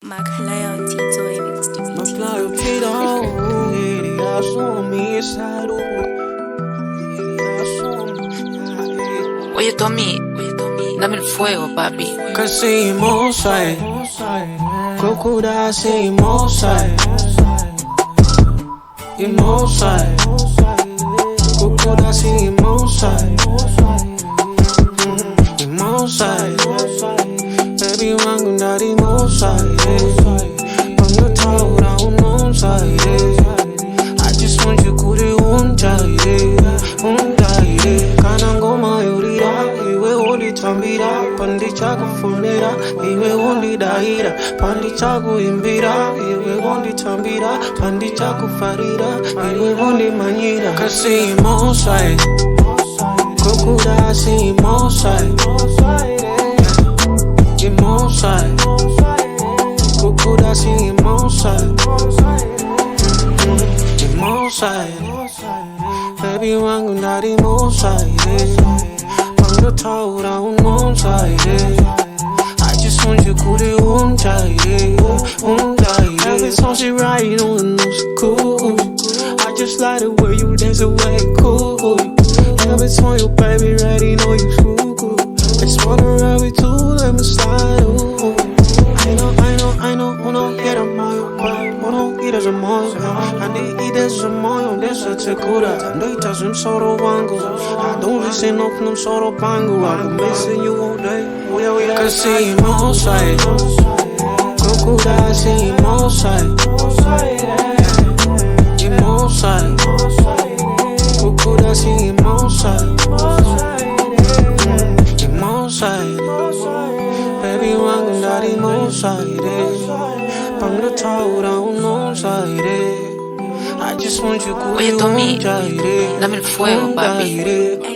Macleo Tito Remix Macleo Tito, ele assume essa Oye, Tommy, dame el fuego, papi. Casi mosai, procura se mosai, e mosai, procura se mosai, e mosai, baby wangu dari mosai, from the top down mosai. I just want you kuri unjai, kanangoma yurira, iwe uli tambira, pandi chaku funira, iwe uli daira, pandi chaku imbira, iwe uli tambira, pandi chaku farira, iwe uli manyira. Kasi mosai, kokura si mosai, mosai, kokura si mosai, mosai. Baby wangu ndari mosai, from the top down mosai. I just want you kuri unjai, unjai. Every song she write on the news, cool. I just like the way you dance away, cool. Every song you baby ready, know you cool. Just wanna ride with you, let me slide, ooh. I know, uno quiere moyo, uno quiere ese moyo. I need ese moyo, desa te cura. No itas un solo bango. I don't listen up no solo bango. I've been missing you all day. Casi mosai, procura si mosai, e mosai, procura si mosai, e mosai. Baby wangu ndari mosai, from the top down mosai. I just want you kuri Oye, Tommy, unjai, dame el fuego, papi. unjai.